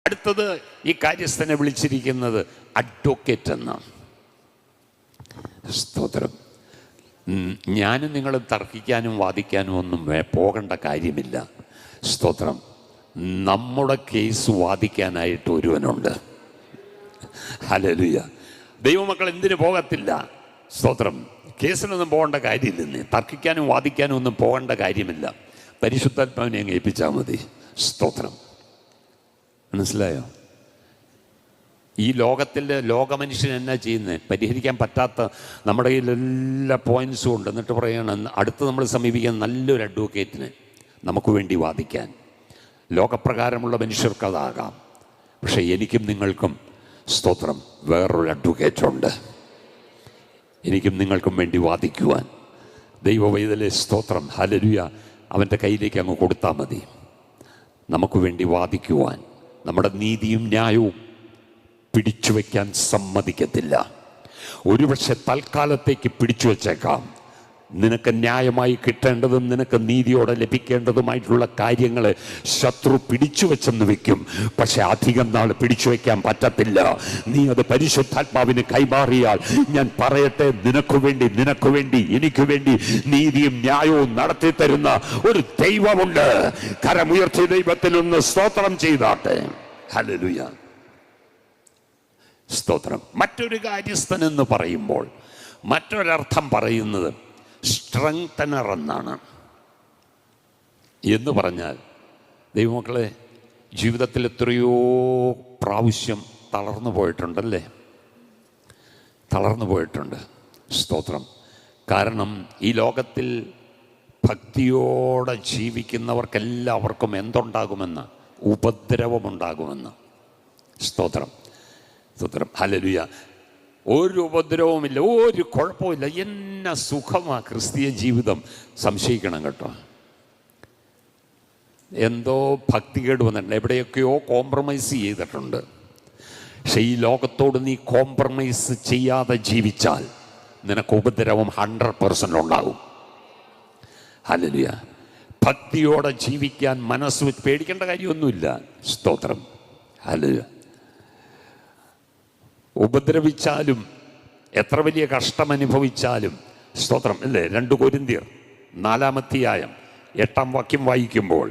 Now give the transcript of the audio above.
അടുത്തത് ഈ കാര്യസ്ഥനെ വിളിച്ചിരിക്കുന്നത് അഡ്വക്കേറ്റ് എന്നാണ്. സ്തോത്രം. ഞാനും നിങ്ങളും തർക്കിക്കാനും വാദിക്കാനും ഒന്നും പോകേണ്ട കാര്യമില്ല. സ്തോത്രം. നമ്മുടെ കേസ് വാദിക്കാനായിട്ട് ഒരുവനുണ്ട്. ഹല്ലേലൂയ. ദൈവമക്കൾ എന്തിനു പോകത്തില്ല? സ്തോത്രം. കേസിനൊന്നും പോകേണ്ട കാര്യമില്ലെന്നേ. തർക്കിക്കാനും വാദിക്കാനും ഒന്നും പോകേണ്ട കാര്യമില്ല. പരിശുദ്ധാത്മാവിനെ അങ്ങ് ഏൽപ്പിച്ചാൽ മതി. സ്തോത്രം. മനസ്സിലായോ? ഈ ലോകമനുഷ്യൻ എന്നാ ചെയ്യുന്നത്? പരിഹരിക്കാൻ പറ്റാത്ത നമ്മുടെ കയ്യിൽ എല്ലാ പോയിൻറ്സും ഉണ്ട്. എന്നിട്ട് പറയണം അടുത്ത് നമ്മൾ സമീപിക്കാൻ നല്ലൊരു അഡ്വക്കേറ്റിനെ നമുക്ക് വേണ്ടി വാദിക്കാൻ. ലോകപ്രകാരമുള്ള മനുഷ്യർക്കതാകാം. പക്ഷേ എനിക്കും നിങ്ങൾക്കും, സ്തോത്രം, വേറൊരു അഡ്വക്കേറ്റുണ്ട്. എനിക്കും നിങ്ങൾക്കും വേണ്ടി വാദിക്കുവാൻ. ദൈവവൈതലെ സ്തോത്രം. ഹല്ലേലൂയ. അവൻ്റെ കയ്യിലേക്ക് അങ്ങ് കൊടുത്താൽ മതി. നമുക്ക് വേണ്ടി വാദിക്കുവാൻ. നമ്മുടെ നീതിയും ന്യായവും പിടിച്ചു വയ്ക്കാൻ സമ്മതിക്കത്തില്ല. ഒരുപക്ഷെ തൽക്കാലത്തേക്ക് പിടിച്ചു വച്ചേക്കാം. നിനക്ക് ന്യായമായി കിട്ടേണ്ടതും നിനക്ക് നീതിയോടെ ലഭിക്കേണ്ടതുമായിട്ടുള്ള കാര്യങ്ങൾ ശത്രു പിടിച്ചു വെച്ചെന്ന് വെക്കും. പക്ഷെ അധികം നാൾ പിടിച്ചു വയ്ക്കാൻ പറ്റത്തില്ല. നീ അത് പരിശുദ്ധാത്മാവിന് കൈമാറിയാൽ, ഞാൻ പറയട്ടെ, നിനക്ക് വേണ്ടി എനിക്ക് വേണ്ടി നീതിയും ന്യായവും നടത്തി തരുന്ന ഒരു ദൈവമുണ്ട്. കരമുയർത്തി ദൈവത്തിൽ ഒന്ന് സ്തോത്രം ചെയ്താട്ടെ. ഹല്ലേലൂയ. സ്തോത്രം. മറ്റൊരു കാര്യസ്ഥൻ എന്ന് പറയുമ്പോൾ മറ്റൊരർത്ഥം പറയുന്നത് സ്ട്രെങ്തനർ എന്നാണ്. എന്ന് പറഞ്ഞാൽ, ദൈവമക്കളെ, ജീവിതത്തിൽ എത്രയോ പ്രാവശ്യം തളർന്നു പോയിട്ടുണ്ടല്ലേ? തളർന്നു പോയിട്ടുണ്ട്. സ്തോത്രം. കാരണം ഈ ലോകത്തിൽ ഭക്തിയോടെ ജീവിക്കുന്നവർക്കെല്ലാവർക്കും എന്തുണ്ടാകുമെന്ന്? ഉപദ്രവമുണ്ടാകുമെന്ന്. സ്തോത്രം. സ്തോത്രം. ഹല്ലേലൂയ. ഒരു ഉപദ്രവവുമില്ല, ഒരു കുഴപ്പമില്ല, എന്ന സുഖമാണ് ക്രിസ്തീയ ജീവിതം. സംശയിക്കണം കേട്ടോ. എന്തോ ഭക്തികേട് വന്നിട്ടുണ്ട്, എവിടെയൊക്കെയോ കോംപ്രമൈസ് ചെയ്തിട്ടുണ്ട്. പക്ഷെ ഈ ലോകത്തോട് നീ കോംപ്രമൈസ് ചെയ്യാതെ ജീവിച്ചാൽ നിനക്ക് ഉപദ്രവം 100% ഉണ്ടാകും. ഹല്ലേലൂയ. ഭക്തിയോടെ ജീവിക്കാൻ മനസ്സ് വെച്ച് പേടിക്കേണ്ട കാര്യമൊന്നുമില്ല. സ്തോത്രം. ഹല്ലേലൂയ. ഉപദ്രവിച്ചാലും എത്ര വലിയ കഷ്ടം അനുഭവിച്ചാലും, സ്തോത്രം, അല്ലേ? 2 കൊരിന്ത്യർ 4-ാം അധ്യായം 8-ാം വാക്യം വായിക്കുമ്പോൾ,